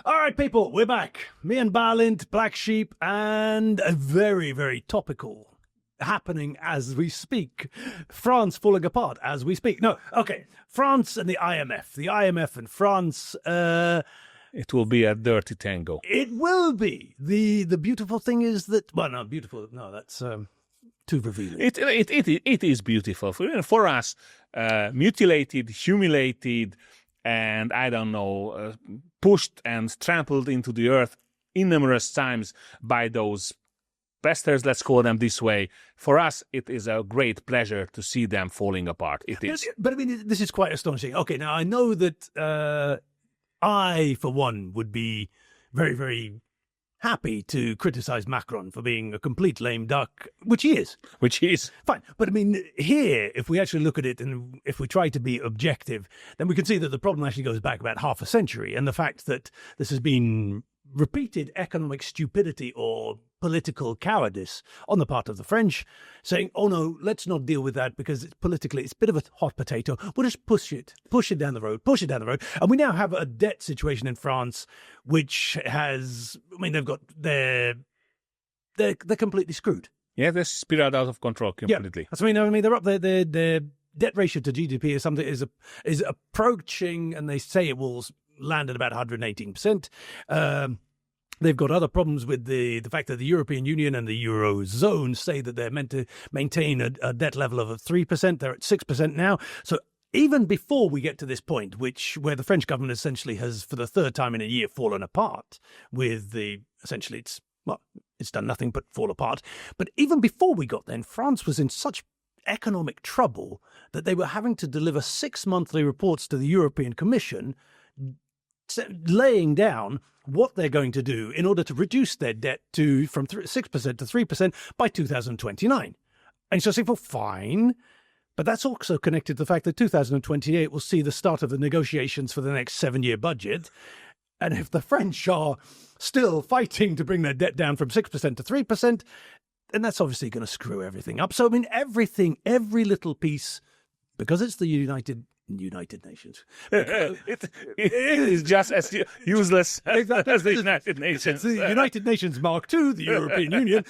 All right, people, we're back. Me and Balint, Black Sheep, and a very, very topical happening as we speak. France falling apart as we speak. No, okay. France and the IMF. The IMF and France. It will be a dirty tango. It will be. The beautiful thing is that, well, no, beautiful. No, that's too revealing. It is beautiful for us. Mutilated, humiliated, and I don't know, pushed and trampled into the earth innumerous times by those bastards, let's call them this way. For us, it is a great pleasure to see them falling apart. It is. But I mean, this is quite astonishing. Okay, now I know that I, for one, would be very, very happy to criticize Macron for being a complete lame duck, which he is. Which he is. Fine. But I mean, here, if we actually look at it and if we try to be objective, then we can see that the problem actually goes back about half a century. And the fact that this has been repeated economic stupidity or political cowardice on the part of the French, saying, oh no, let's not deal with that because it's politically, it's a bit of a hot potato. We'll just push it down the road. And we now have a debt situation in France, which has, I mean, they've got they're completely screwed. Yeah, they're spiraled out of control completely. Yeah. I mean, they're up there. Their debt ratio to GDP is something is approaching, and they say it will land at about 118%. They've got other problems with the fact that the European Union and the Eurozone say that they're meant to maintain a debt level of 3%. They're at 6% now. So even before we get to this point, where the French government essentially has, for the third time in a year, fallen apart with essentially it's done nothing but fall apart. But even before we got there, France was in such economic trouble that they were having to deliver 6 monthly reports to the European Commission, laying down what they're going to do in order to reduce their debt from 6% to 3% by 2029. And so I say, well, fine. But that's also connected to the fact that 2028 will see the start of the negotiations for the next 7-year budget. And if the French are still fighting to bring their debt down from 6% to 3%, then that's obviously going to screw everything up. So, I mean, every little piece, because it's the United Nations. It is just as useless as the United Nations. The United Nations Mark II, the European Union.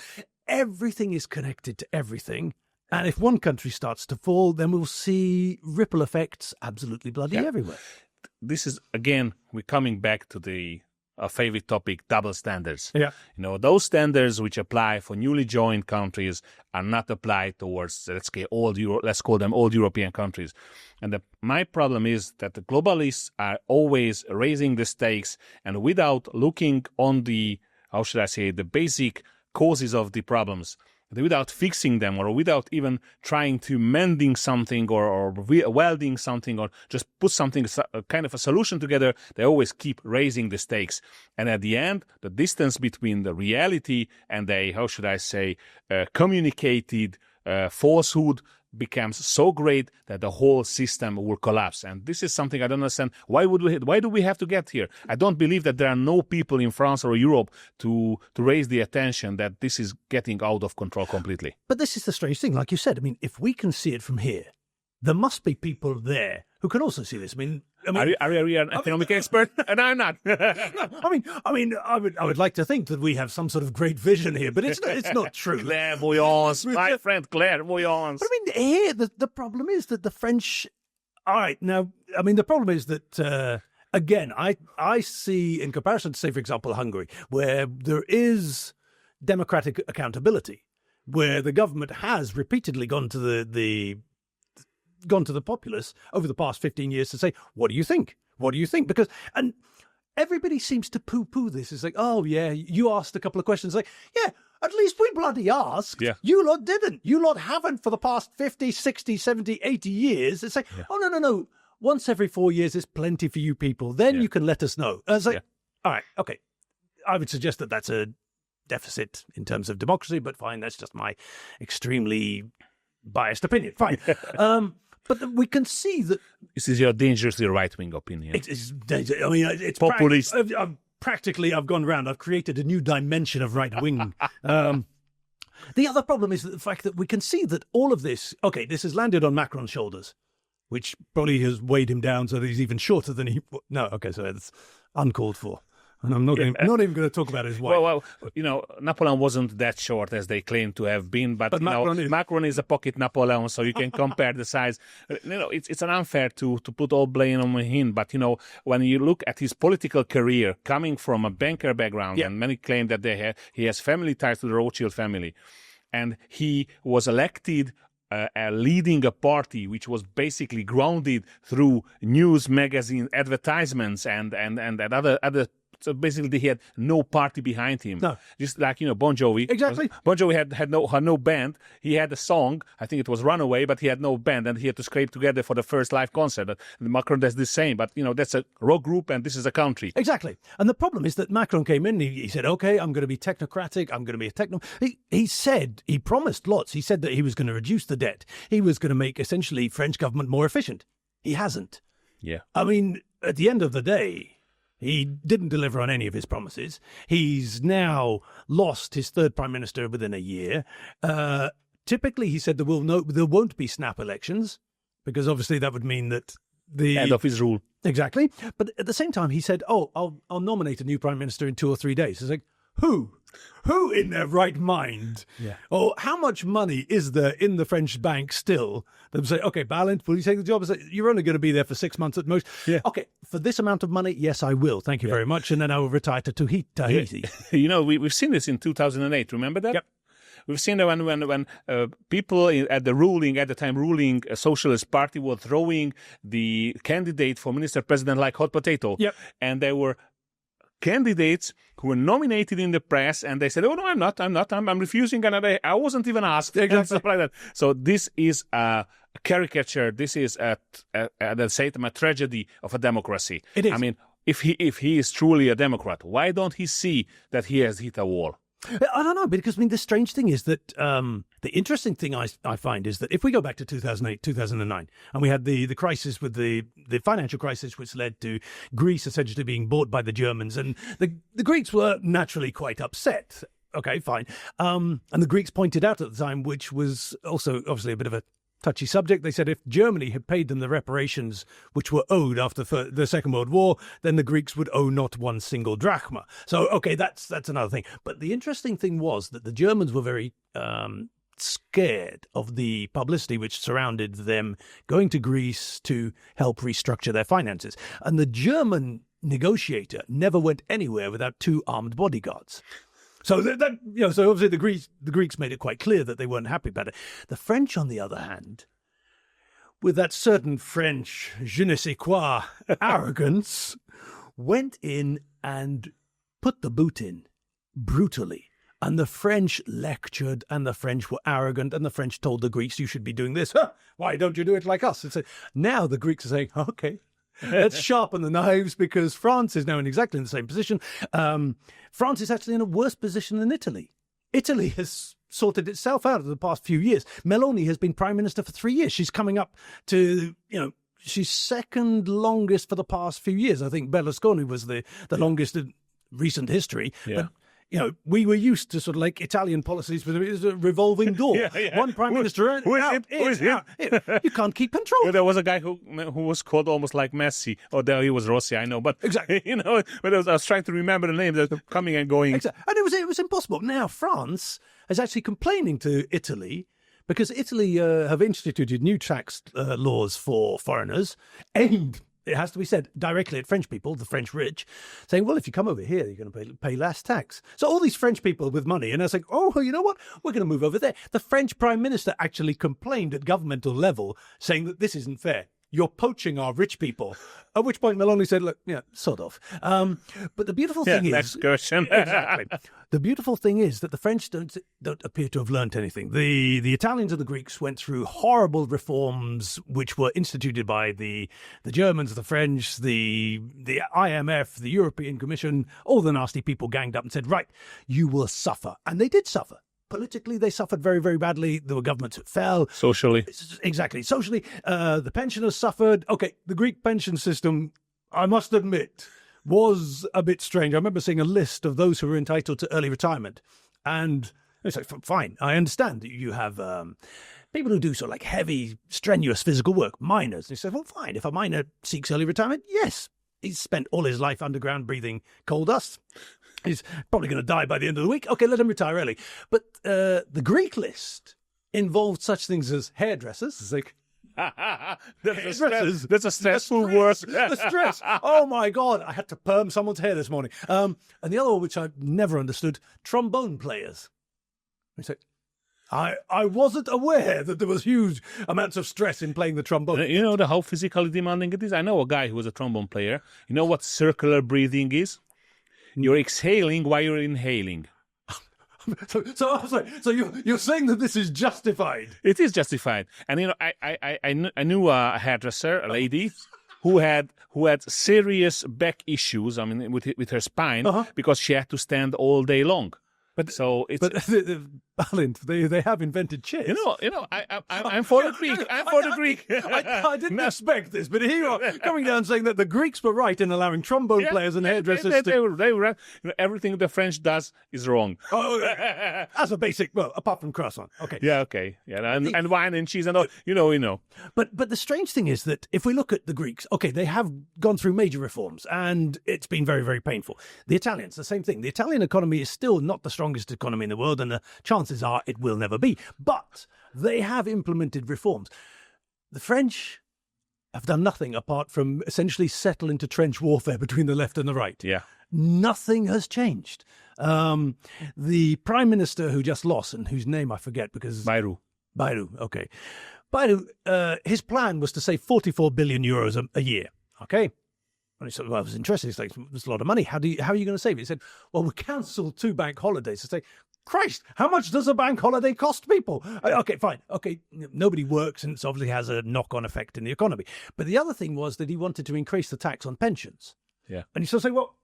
Everything is connected to everything. And if one country starts to fall, then we'll see ripple effects absolutely bloody everywhere. This is, again, we're coming back to our favorite topic, double standards. Yeah. You know, those standards which apply for newly joined countries are not applied towards, let's call them old European countries. And my problem is that the globalists are always raising the stakes and without looking on the basic causes of the problems, without fixing them or without even trying to mending something or welding something or just put something, kind of a solution together, they always keep raising the stakes. And at the end, the distance between the reality and communicated falsehood becomes so great that the whole system will collapse. And this is something I don't understand. Why do we have to get here? I don't believe that there are no people in France or Europe to raise the attention that this is getting out of control completely. But this is the strange thing. Like you said, I mean, if we can see it from here, there must be people there who can also see this. I mean, are you an economic expert? And I'm not. I would like to think that we have some sort of great vision here, but it's not true. Clairvoyance, my friend, clairvoyance. But I mean, here the problem is that the French. All right, now, I mean, the problem is that again, I see in comparison to, say, for example, Hungary, where there is democratic accountability, where the government has repeatedly gone to the populace over the past 15 years to say, what do you think? What do you think? And everybody seems to poo-poo this. It's like, oh, yeah, you asked a couple of questions. Like, yeah, at least we bloody asked. Yeah. You lot didn't. You lot haven't for the past 50, 60, 70, 80 years. It's like, oh, no. Once every 4 years is plenty for you people. Then you can let us know. And it's like, all right, okay. I would suggest that that's a deficit in terms of democracy, but fine, that's just my extremely biased opinion. Fine. But we can see that this is your dangerously right-wing opinion. It's I mean, it's populist. I've gone around. I've created a new dimension of right-wing. The other problem is the fact that we can see that all of this. Okay, this has landed on Macron's shoulders, which probably has weighed him down so that he's even shorter than he. No, okay, so it's uncalled for. And I'm not, not even going to talk about his wife. Well, Napoleon wasn't that short as they claim to have been, but Macron is a pocket Napoleon, so you can compare the size. It's an unfair to put all blame on him, but when you look at his political career, coming from a banker background, and many claim that he has family ties to the Rothschild family, and he was elected leading a party which was basically grounded through news, magazine, advertisements, and other. So basically, he had no party behind him. No. Just like, Bon Jovi. Exactly. Bon Jovi had no band. He had a song. I think it was Runaway, but he had no band, and he had to scrape together for the first live concert. And Macron does the same, but, that's a rock group, and this is a country. Exactly. And the problem is that Macron came in, he said, okay, I'm going to be technocratic, I'm going to be a techno... He promised lots. He said that he was going to reduce the debt. He was going to make, essentially, French government more efficient. He hasn't. Yeah. I mean, at the end of the day... He didn't deliver on any of his promises. He's now lost his third prime minister within a year. Typically, he said there won't be snap elections, because obviously that would mean that the end of his rule. Exactly. But at the same time, he said, I'll nominate a new prime minister in 2 or 3 days. It's like, who? Who in their right mind? Yeah. Or how much money is there in the French bank still? They say, okay, Balint, will you take the job? I say, you're only going to be there for 6 months at most. Yeah. Okay, for this amount of money, yes, I will. Thank you very much. And then I will retire to Tahiti. We've seen this in 2008. Remember that? Yep. We've seen that when people at the time ruling Socialist Party were throwing the candidate for minister president like hot potato. Yep. And they were candidates who were nominated in the press, and they said, "Oh no, I'm not. I'm refusing, and I wasn't even asked." Exactly. And stuff like that. So this is a caricature. This is a tragedy of a democracy. It is. I mean, if he is truly a Democrat, why don't he see that he has hit a wall? I don't know, because the strange thing is that the interesting thing I find is that if we go back to 2008, 2009, and we had the crisis with the financial crisis, which led to Greece essentially being bought by the Germans, and the Greeks were naturally quite upset. Okay, fine. And the Greeks pointed out at the time, which was also obviously a bit of a touchy subject. They said if Germany had paid them the reparations which were owed after the Second World War, then the Greeks would owe not one single drachma. So, okay, that's another thing. But the interesting thing was that the Germans were very scared of the publicity which surrounded them going to Greece to help restructure their finances. And the German negotiator never went anywhere without 2 armed bodyguards. So so obviously the Greeks made it quite clear that they weren't happy about it. The French, on the other hand, with that certain French je ne sais quoi arrogance, went in and put the boot in brutally. And the French lectured, and the French were arrogant, and the French told the Greeks, you should be doing this. Huh, why don't you do it like us? And so now the Greeks are saying, okay, let's sharpen the knives, because France is now in exactly the same position. France is actually in a worse position than Italy. Italy has sorted itself out of the past few years. Meloni has been prime minister for 3 years. She's coming up to, she's second longest for the past few years. I think Berlusconi was the longest in recent history. Yeah. But we were used to sort of like Italian policies with a revolving door. Yeah. One prime minister who is it? You can't keep control. Well, there was a guy who was called almost like Messi. Or there he was Rossi, I know. But exactly, but I was trying to remember the names that were coming and going. Exactly. And it was impossible. Now France is actually complaining to Italy because Italy have instituted new tax laws for foreigners aimed, it has to be said, directly at French people, the French rich, saying, well, if you come over here, you're going to pay less tax. So all these French people with money, and they're saying, oh, you know what? We're going to move over there. The French prime minister actually complained at governmental level, saying that this isn't fair. You're poaching our rich people. At which point Meloni said, look, yeah, sort of. But the beautiful thing is... Next question. Exactly. The beautiful thing is that the French don't appear to have learnt anything. The Italians and the Greeks went through horrible reforms which were instituted by the Germans, the French, the IMF, the European Commission. All the nasty people ganged up and said, right, you will suffer. And they did suffer. Politically, they suffered very, very badly. There were governments that fell. Socially. Exactly. Socially, the pensioners suffered. Okay, the Greek pension system, I must admit, was a bit strange. I remember seeing a list of those who were entitled to early retirement. And it's like, fine, I understand that you have people who do sort of like heavy, strenuous physical work, miners. They said, well, fine, if a miner seeks early retirement, yes, He's spent all his life underground breathing coal dust. He's probably going to die by the end of the week. Okay, let him retire early. But the Greek list involved such things as hairdressers. It's like, that's a stressful work. The stress. Oh my God, I had to perm someone's hair this morning. And the other one, which I've never understood, trombone players. It's like, I wasn't aware that there was huge amounts of stress in playing the trombone. You know how physically demanding it is? I know a guy who was a trombone player. You know what circular breathing is? You're exhaling while you're inhaling. So you're saying that this is justified? It is justified. And you know, I knew a hairdresser, a lady, who had serious back issues. I mean, with her spine, because she had to stand all day long. But Balint, they have invented chairs. You know, I'm for the Greek. I'm for the Greek. I didn't expect this, but here you are coming down saying that the Greeks were right in allowing trombone players and hairdressers. They were right. You know, everything the French does is wrong. Oh, as a basic, well, apart from croissant. Okay. Yeah. Okay. Yeah. And wine and cheese and all. You know. But the strange thing is that if we look at the Greeks, okay, they have gone through major reforms, and it's been very, very painful. The Italians, the same thing. The Italian economy is still not the strongest economy in the world, and the chances are it will never be. But they have implemented reforms. The French have done nothing apart from essentially settle into trench warfare between the left and the right. Yeah. Nothing has changed. The prime minister who just lost, and whose name I forget because... Bayrou, okay. Bayrou, his plan was to save 44 billion euros a year, okay? And he said, well, it was interesting. It's like, there's a lot of money. How are you going to save it? He said, well, we cancelled 2 bank holidays. I say, Christ, how much does a bank holiday cost people? Okay, fine. Okay, nobody works, and it obviously has a knock-on effect in the economy. But the other thing was that he wanted to increase the tax on pensions. Yeah. And you sort of say, well,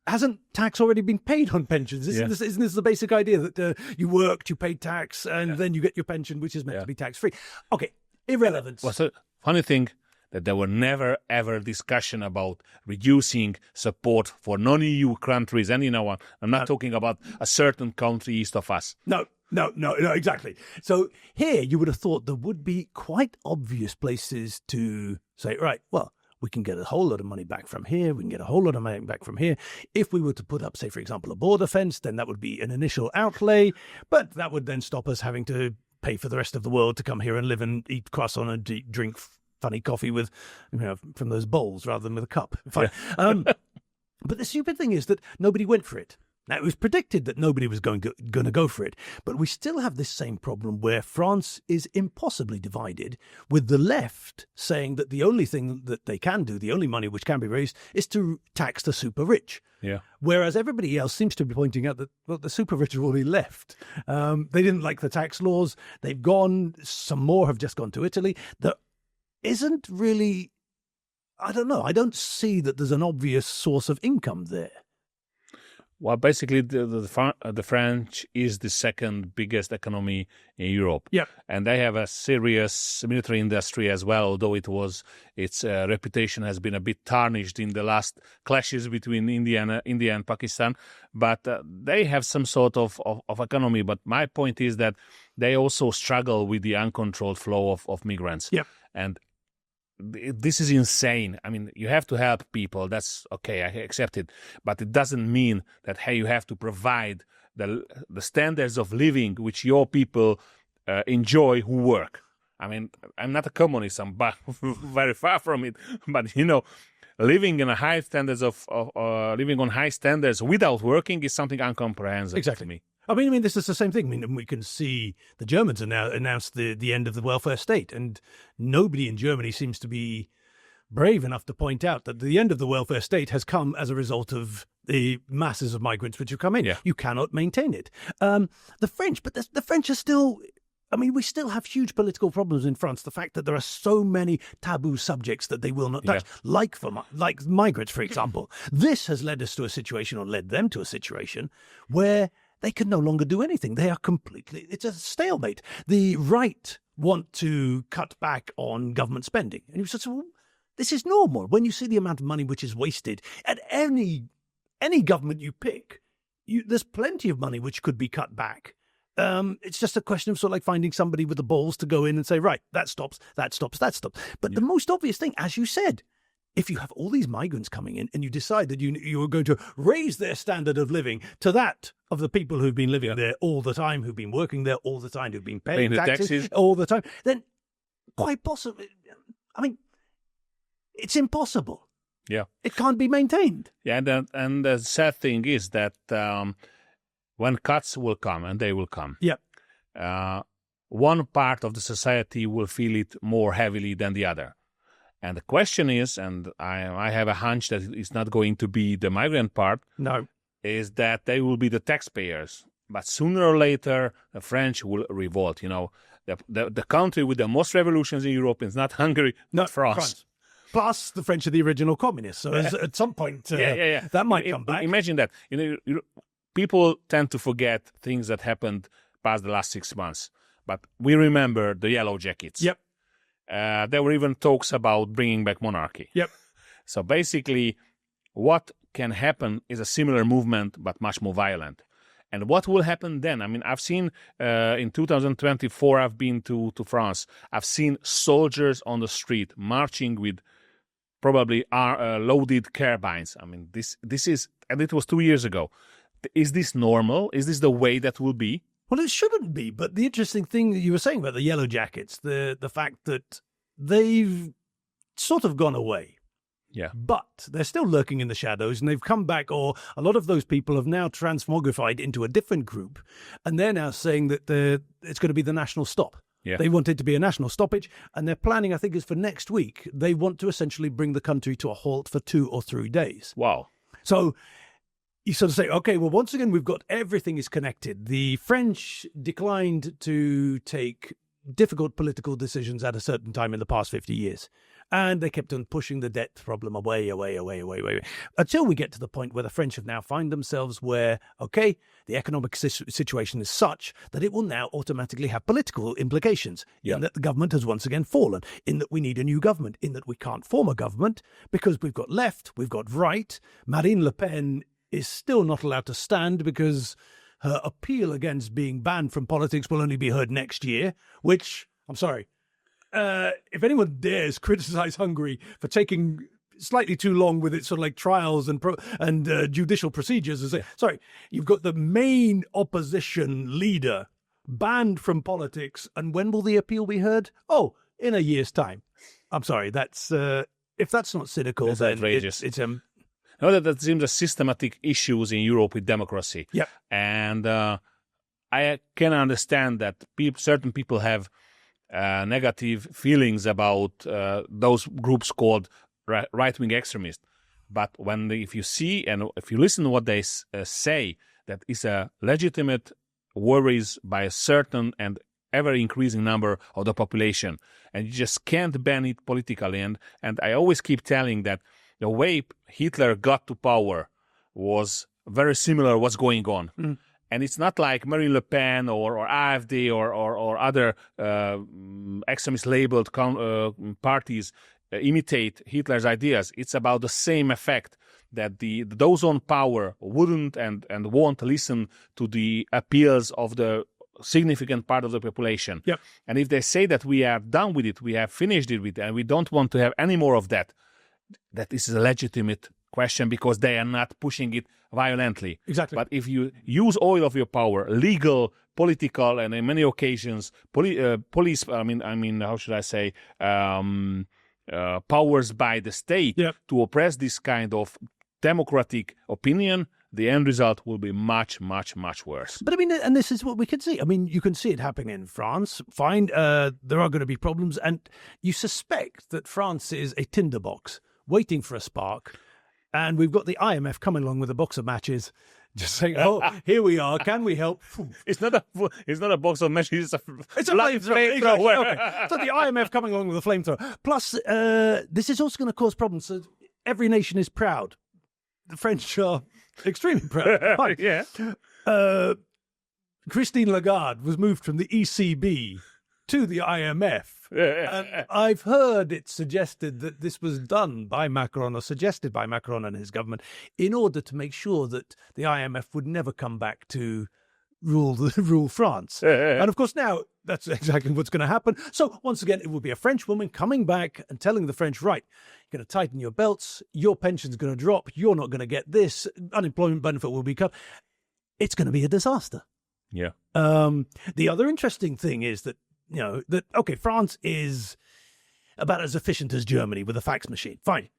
hasn't tax already been paid on pensions? Isn't this the basic idea that you worked, you paid tax, and then you get your pension, which is meant to be tax-free? Okay, irrelevant. Well, so funny thing, that there were never, ever discussion about reducing support for non-EU countries. And, you know, I'm not talking about a certain country east of us. No, exactly. So here you would have thought there would be quite obvious places to say, right, well, we can get a whole lot of money back from here. We can get a whole lot of money back from here. If we were to put up, say, for example, a border fence, then that would be an initial outlay. But that would then stop us having to pay for the rest of the world to come here and live and eat croissant and drink funny coffee with, from those bowls rather than with a cup. Fine. Yeah. But the stupid thing is that nobody went for it. Now, it was predicted that nobody was going to go for it, but we still have this same problem where France is impossibly divided, with the left saying that the only thing that they can do, the only money which can be raised, is to tax the super rich. Yeah. Whereas everybody else seems to be pointing out that, well, the super rich have already left. They didn't like the tax laws. They've gone. Some more have just gone to Italy. There isn't really, I don't know. I don't see that there's an obvious source of income there. Well, basically, the French is the second biggest economy in Europe. Yeah. And they have a serious military industry as well, although its reputation has been a bit tarnished in the last clashes between India and Pakistan. But they have some sort of economy. But my point is that they also struggle with the uncontrolled flow of migrants. Yeah. And this is insane. I mean, you have to help people. That's okay. I accept it. But it doesn't mean that, hey, you have to provide the standards of living which your people enjoy who work. I mean, I'm not a communist. I'm very far from it. But, living in a high standards living on high standards without working is something incomprehensible to me. I mean, this is the same thing. I mean, we can see the Germans have now announced the end of the welfare state, and nobody in Germany seems to be brave enough to point out that the end of the welfare state has come as a result of the masses of migrants which have come in. Yeah. You cannot maintain it. The French, but the French are still... I mean, we still have huge political problems in France. The fact that there are so many taboo subjects that they will not touch, like migrants, for example. This has led us to a situation, or led them to a situation, where they can no longer do anything. They are it's a stalemate. The right want to cut back on government spending. And you said, well, this is normal. When you see the amount of money which is wasted at any government you pick, there's plenty of money which could be cut back. It's just a question of sort of like finding somebody with the balls to go in and say, right, that stops. But the most obvious thing, as you said, if you have all these migrants coming in and you decide that you are going to raise their standard of living to that of the people who've been living there all the time, who've been working there all the time, who've been paying taxes all the time, then quite possibly, I mean, it's impossible. Yeah. It can't be maintained. Yeah, and the sad thing is that when cuts will come, and they will come, one part of the society will feel it more heavily than the other. And the question is, and I have a hunch that it's not going to be the migrant part, no, is that they will be the taxpayers. But sooner or later, the French will revolt. You know, the country with the most revolutions in Europe is not Hungary, not France. Plus, the French are the original communists. So at some point, that might come back. Imagine that. You know, people tend to forget things that happened past the last 6 months. But we remember the Yellow Jackets. Yep. There were even talks about bringing back monarchy. Yep. So basically, what can happen is a similar movement, but much more violent. And what will happen then? I mean, I've seen in 2024, I've been to France. I've seen soldiers on the street marching with probably loaded carbines. I mean, this is, and it was 2 years ago. Is this normal? Is this the way that will be? Well, it shouldn't be, but the interesting thing that you were saying about the Yellow Jackets, the fact that they've sort of gone away. Yeah. But they're still lurking in the shadows, and they've come back, or a lot of those people have now transmogrified into a different group, and they're now saying that it's going to be the national stop. Yeah. They want it to be a national stoppage, and their planning, I think, is for next week. They want to essentially bring the country to a halt for 2 or 3 days. Wow. So you sort of say, okay, well, once again, we've got everything is connected. The French declined to take difficult political decisions at a certain time in the past 50 years. And they kept on pushing the debt problem away, until we get to the point where the French have now found themselves where, okay, the economic situation is such that it will now automatically have political implications, in that the government has once again fallen, in that we need a new government, in that we can't form a government because we've got left, we've got right. Marine Le Pen is still not allowed to stand because her appeal against being banned from politics will only be heard next year, which, I'm sorry, if anyone dares criticize Hungary for taking slightly too long with its sort of like trials and judicial procedures, sorry, you've got the main opposition leader banned from politics, and when will the appeal be heard? Oh, in a year's time. I'm sorry, that's if that's not cynical, it's then outrageous. It's No, that seems a systematic issues in Europe with democracy. Yeah, and I can understand that certain people have negative feelings about those groups called right-wing extremists. But if you see and if you listen to what they say, that is a legitimate worries by a certain and ever-increasing number of the population. And you just can't ban it politically. And I always keep telling that the way Hitler got to power was very similar to what's going on. Mm. And it's not like Marine Le Pen or AfD or other extremist-labeled parties imitate Hitler's ideas. It's about the same effect, that those on power wouldn't and won't listen to the appeals of the significant part of the population. Yep. And if they say that we are done with it, we have finished it and we don't want to have any more of that, that is a legitimate question because they are not pushing it violently. Exactly. But if you use all of your power, legal, political, and in many occasions, police, I mean, how should I say, powers by the state to oppress this kind of democratic opinion, the end result will be much, much, much worse. But I mean, and this is what we can see. I mean, you can see it happening in France. Fine, there are going to be problems. And you suspect that France is a tinderbox waiting for a spark. And we've got the IMF coming along with a box of matches, just saying, "Oh, here we are. Can we help?" It's not a box of matches. It's a flamethrower. Okay. So the IMF coming along with a flamethrower. Plus, this is also going to cause problems. So every nation is proud. The French are extremely proud. Right. Yeah. Christine Lagarde was moved from the ECB to the IMF. And I've heard it suggested that this was done by Macron, or suggested by Macron and his government, in order to make sure that the IMF would never come back to rule France. And of course now that's exactly what's going to happen. So once again, it will be a French woman coming back and telling the French, right, you're going to tighten your belts, your pension's going to drop, you're not going to get this, unemployment benefit will be cut. It's going to be a disaster. Yeah. The other interesting thing is that, France is about as efficient as Germany with a fax machine. Fine.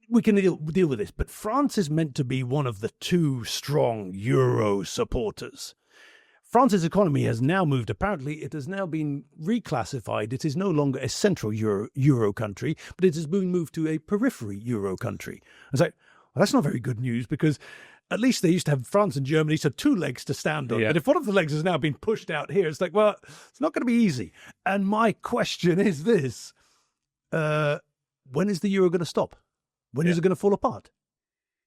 We can deal with this. But France is meant to be one of the two strong Euro supporters. France's economy has now moved. Apparently, it has now been reclassified. It is no longer a central Euro country, but it has been moved to a periphery Euro country. It's like, well, that's not very good news because at least they used to have France and Germany, so two legs to stand on. Yeah. But if one of the legs has now been pushed out here, it's like, well, it's not going to be easy. And my question is this. When is the Euro going to stop? When is it going to fall apart?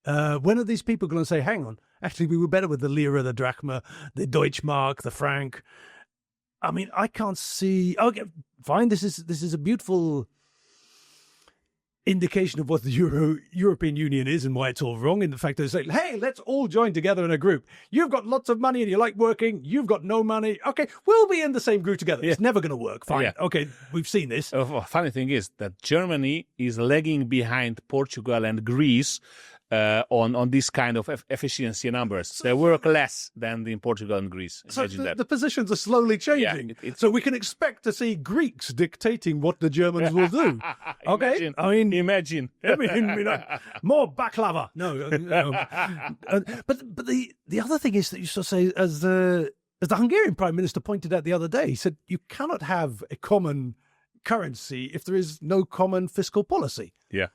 When are these people going to say, hang on, actually, we were better with the lira, the drachma, the Deutschmark, the franc. I mean, I can't see. Okay, fine. This is a beautiful indication of what the European Union is and why it's all wrong. In the fact that they say, hey, let's all join together in a group. You've got lots of money and you like working. You've got no money. Okay, we'll be in the same group together. Yeah. It's never going to work. Fine. Yeah. Okay, we've seen this. Funny thing is that Germany is lagging behind Portugal and Greece on this kind of efficiency numbers. They work less than in Portugal and Greece. Imagine that. The positions are slowly changing. Yeah, so we can expect to see Greeks dictating what the Germans will do. Okay? Imagine. More baklava. No. But the other thing is that you sort of say, as the Hungarian Prime Minister pointed out the other day, he said you cannot have a common currency if there is no common fiscal policy. Yeah.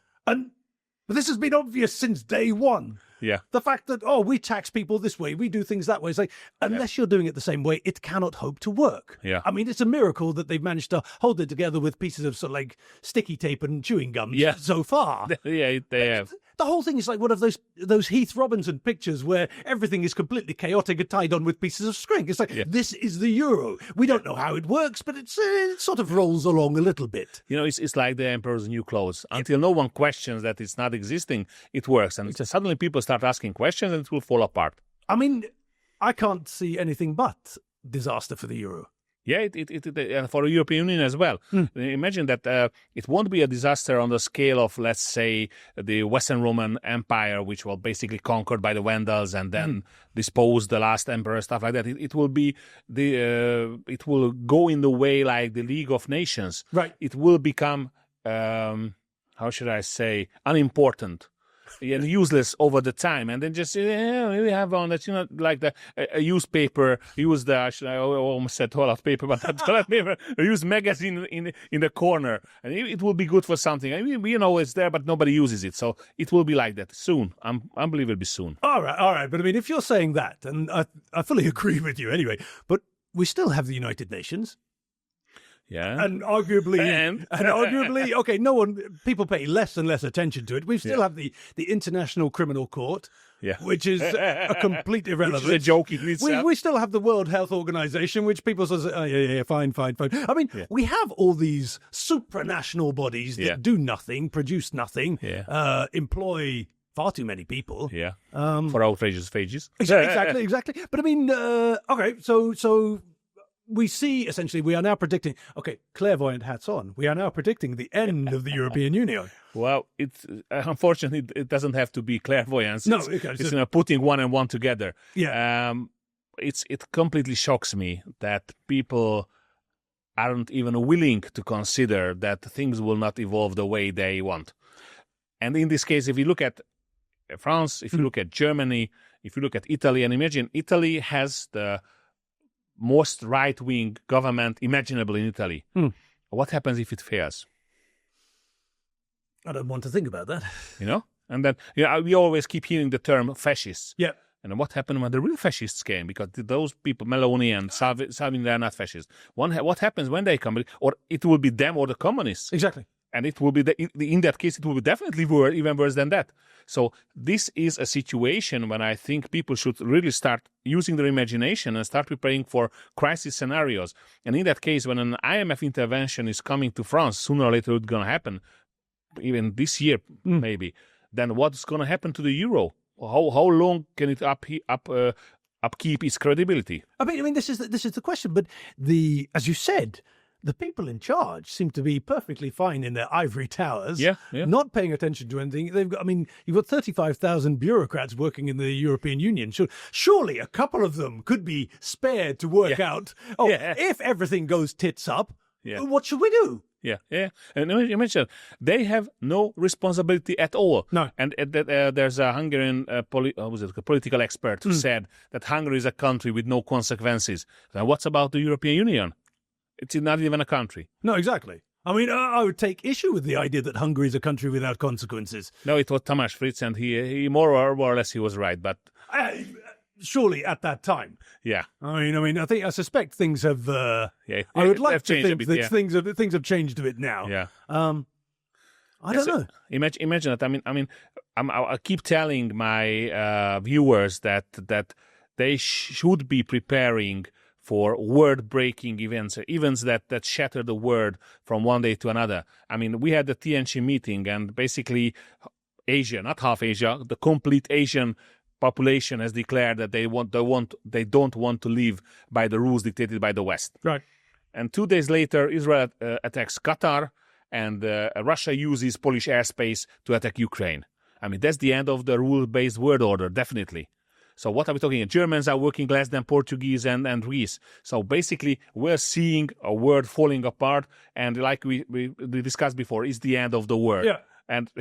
But this has been obvious since day one. Yeah. The fact that, we tax people this way, we do things that way. It's like, unless you're doing it the same way, it cannot hope to work. Yeah. I mean, it's a miracle that they've managed to hold it together with pieces of sort of like sticky tape and chewing gum so far. Yeah, they have. The whole thing is like one of those Heath Robinson pictures where everything is completely chaotic and tied on with pieces of string. It's like, this is the Euro. We don't know how it works, but it sort of rolls along a little bit. It's like the emperor's new clothes. Until no one questions that it's not existing, it works. And suddenly people start asking questions and it will fall apart. I mean, I can't see anything but disaster for the Euro. Yeah, and for the European Union as well. Imagine that it won't be a disaster on the scale of, let's say, the Western Roman Empire, which was basically conquered by the Vandals and then disposed the last emperor, stuff like that. It will be it will go in the way like the League of Nations. Right. It will become how should I say, unimportant. And useless over the time, and then just we have on that, like a newspaper, use the I almost said toilet paper, but not toilet paper. Use magazine in the corner, and it will be good for something. I mean, we know it's there, but nobody uses it, so it will be like that soon. I believe it'll be soon. All right. But I mean, if you're saying that, and I fully agree with you anyway, but we still have the United Nations. Yeah. And arguably, okay, people pay less and less attention to it. We still have the International Criminal Court, which is a complete irrelevance. Which is a joke in itself. We still have the World Health Organization, which people say, fine. I mean, we have all these supranational bodies that do nothing, produce nothing, employ far too many people. Yeah. For outrageous wages. Exactly. But I mean, okay, so we see, essentially, we are now predicting, clairvoyant hats on, we are now predicting the end of the European Union. Well, it's unfortunately, it doesn't have to be clairvoyance. No, it's putting one and one together. Yeah. It completely shocks me that people aren't even willing to consider that things will not evolve the way they want. And in this case, if you look at France, if you look at Germany, if you look at Italy, and imagine Italy has the most right-wing government imaginable in Italy. What happens if it fails? I don't want to think about that. And then we always keep hearing the term fascists. Yeah. And what happened when the real fascists came? Because those people, Meloni and Salvini, they are not fascists. What happens when they come? Or it will be them or the communists. Exactly. And it will be, in that case, it will be definitely even worse than that. So this is a situation when I think people should really start using their imagination and start preparing for crisis scenarios. And in that case, when an IMF intervention is coming to France, sooner or later it's going to happen, even this year maybe, then what's going to happen to the euro? How long can it upkeep its credibility. I mean, this is the question. But as you said, the people in charge seem to be perfectly fine in their ivory towers, not paying attention to anything. You've got 35,000 bureaucrats working in the European Union. Surely a couple of them could be spared to work out. If everything goes tits up, what should we do? Yeah. And you mentioned they have no responsibility at all. No. And there's a Hungarian political expert who said that Hungary is a country with no consequences. Now, what's about the European Union? It's not even a country. No, exactly. I mean, I would take issue with the idea that Hungary is a country without consequences. No, it was Tamás Fritz, and he more or less he was right, but surely at that time. Yeah. I suspect things have. I would like to think that things have changed a bit now. Yeah. I don't know. Imagine that. I keep telling my viewers that they should be preparing for world-breaking events that shatter the world from one day to another. We had the TNC meeting, and basically Asia, not half Asia, the complete Asian population has declared that they don't want to live by the rules dictated by the West. Right. And 2 days later, Israel attacks Qatar, and Russia uses Polish airspace to attack Ukraine. That's the end of the rule-based world order, definitely. So what are we talking? Germans are working less than Portuguese and Greece. So basically, we're seeing a world falling apart, and like we discussed before, it's the end of the world. Yeah. And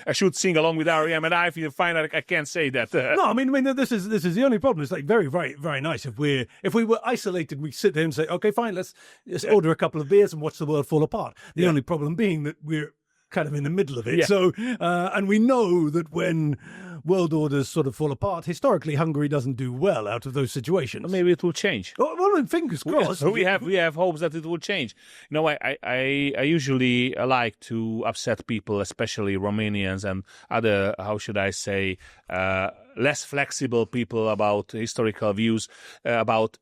I should sing along with R.E.M., and I feel fine. I can't say that. No, this is the only problem. It's like very, very, very nice if we were isolated, we sit there and say, okay, fine, let's order a couple of beers and watch the world fall apart. The only problem being that we're kind of in the middle of it. Yeah. So, and we know that when world orders sort of fall apart, historically, Hungary doesn't do well out of those situations. Well, maybe it will change. Well, fingers crossed. We have hopes that it will change. I usually like to upset people, especially Romanians and other, how should I say, less flexible people about historical views. About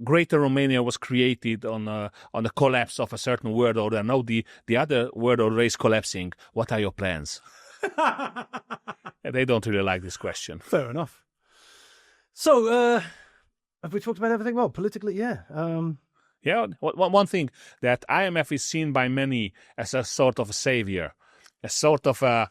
Greater Romania was created on the collapse of a certain world order. Now the other world order is collapsing. What are your plans? They don't really like this question. Fair enough. So, have we talked about everything? Well, politically, yeah. One thing that IMF is seen by many as a sort of a savior, a sort of a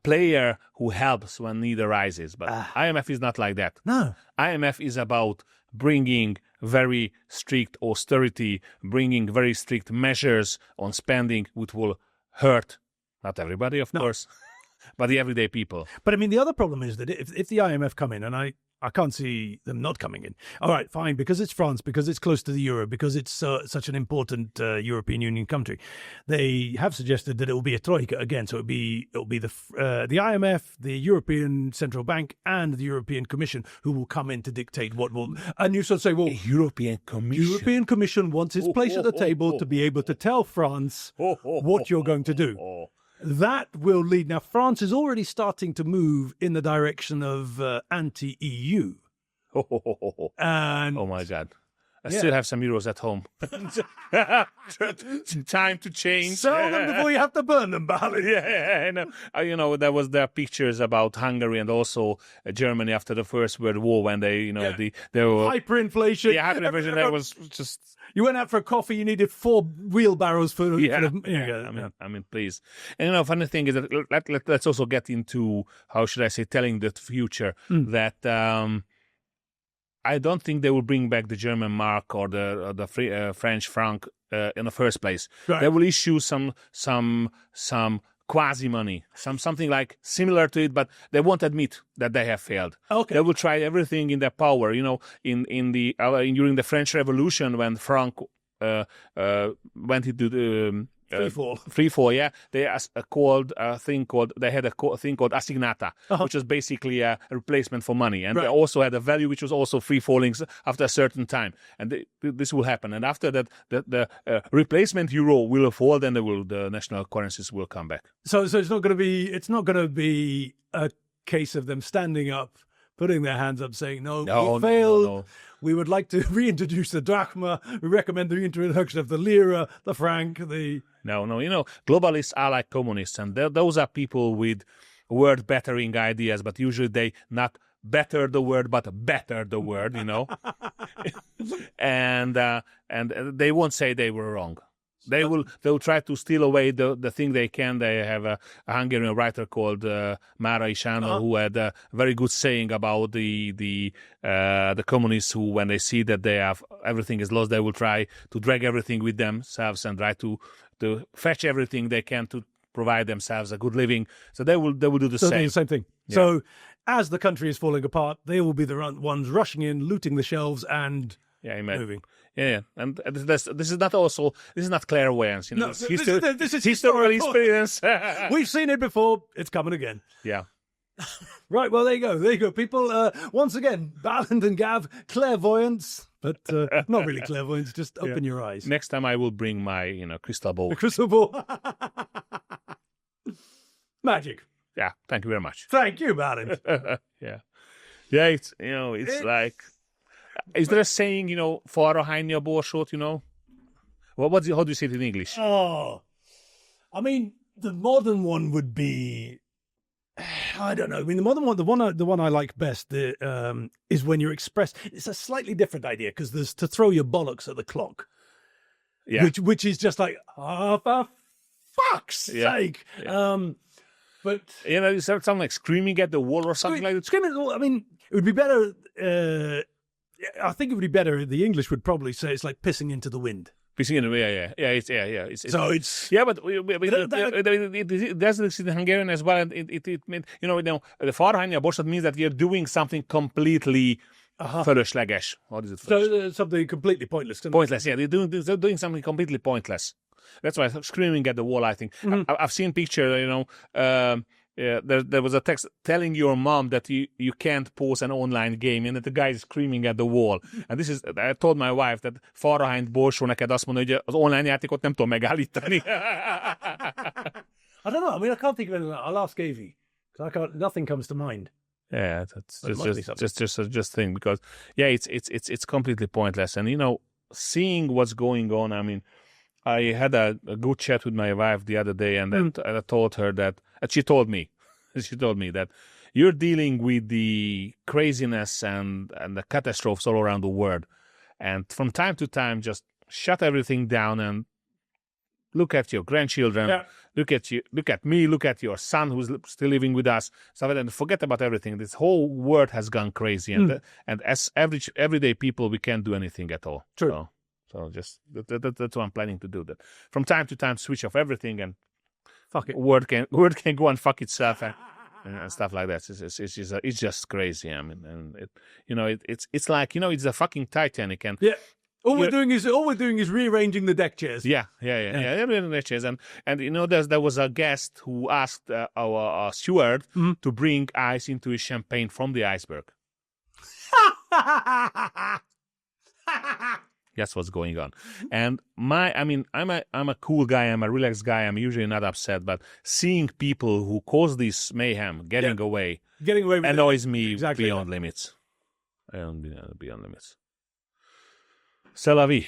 player who helps when need arises. But IMF is not like that. No. IMF is about bringing very strict austerity, bringing very strict measures on spending, which will hurt not everybody, of course, but the everyday people. But the other problem is that if the IMF come in, and I can't see them not coming in. All right, fine, because it's France, because it's close to the euro, because it's such an important European Union country. They have suggested that it will be a troika again, so it'll be the IMF, the European Central Bank, and the European Commission who will come in to dictate what will. And you sort of say, well, European Commission wants its place at the table to be able to tell France what you're going to do. That will lead. Now, France is already starting to move in the direction of anti-EU. And oh my God. I still have some euros at home. Time to change. Sell them before you have to burn them, Bali. There was pictures about Hungary and also Germany after the First World War when they were hyperinflation. Yeah, hyperinflation. That was just. You went out for a coffee. You needed 4 wheelbarrows for. Please. And funny thing is that let's also get into, how should I say, telling the future that. I don't think they will bring back the German mark or the French franc in the first place. Right. They will issue some quasi money, something like similar to it, but they won't admit that they have failed. Okay. They will try everything in their power. During the French Revolution when franc went into the free fall, yeah. They had a thing called assignata, which was basically a replacement for money, and they also had a value which was also free falling after a certain time. And this will happen. And after that, the replacement euro will fall, then the national currencies will come back. So it's not going to be a case of them standing up, putting their hands up, saying, "No, we failed. No. We would like to reintroduce the drachma. We recommend the reintroduction of the lira, the franc, the..." No. Globalists are like communists, and those are people with world-bettering ideas, but usually they not better the word, but better the word, and they won't say they were wrong. They'll try to steal away the thing they can. They have a Hungarian writer called Márai Sándor who had a very good saying about the communists who, when they see that they have everything is lost, they will try to drag everything with themselves and try to fetch everything they can to provide themselves a good living. So they will do the same thing. Yeah. So as the country is falling apart, they will be the ones rushing in, looting the shelves, and moving. Yeah, and this is not clairvoyance. No, this is historical experience. We've seen it before. It's coming again. Yeah. Right. Well, there you go, people. Once again, Balint and Gav, clairvoyance, but not really clairvoyance. Just open your eyes. Next time, I will bring my crystal ball. The crystal ball. Magic. Yeah. Thank you very much. Thank you, Balint. Yeah. It's like. Is there a saying, forra hányni a borsót, how do you say it in English? Oh, I mean, the modern one would be, I don't know. I mean, the modern one, the one I like best, is when you're expressed. It's a slightly different idea because there's to throw your bollocks at the clock, which is just like, for fuck's sake. Yeah. But is there something like screaming at the wall or something like that? Screaming at the wall. I mean, it would be better. I think it would be better. The English would probably say it's like pissing into the wind. Pissing into the wind, yeah. But it does exist in Hungarian as well. And it means, the forra hányni a borsót means that you're doing something completely fölösleges. What is it? So something completely pointless. Pointless, yeah. They're doing something completely pointless. That's why screaming at the wall, I think. Mm-hmm. I've seen pictures, there was a text telling your mom that you can't pause an online game, and that the guy is screaming at the wall. And I told my wife that forra hányt borsó neked azt mondani, hogy az online játékot nem tudom megállítani. I don't know. I mean, I can't think of anything. I'll ask Avi. Nothing comes to mind. Yeah, that's just thing because it's completely pointless. And seeing what's going on. I mean, I had a good chat with my wife the other day, and I told her that, and she told me that you're dealing with the craziness and the catastrophes all around the world, and from time to time, just shut everything down and look at your grandchildren, look at me, look at your son who's still living with us, and forget about everything. This whole world has gone crazy, and as everyday people, we can't do anything at all. True. So just that's what I'm planning to do. That from time to time, switch off everything and fuck it. Word can go and fuck itself and stuff like that. It's just crazy. I mean, and it's like it's a fucking Titanic. And all we're doing is rearranging the deck chairs. Yeah. Rearranging the deck chairs. And there was a guest who asked our steward to bring ice into his champagne from the iceberg. That's what's going on. And I'm a cool guy. I'm a relaxed guy. I'm usually not upset. But seeing people who cause this mayhem getting away with annoys me beyond limits. Beyond limits. C'est la vie.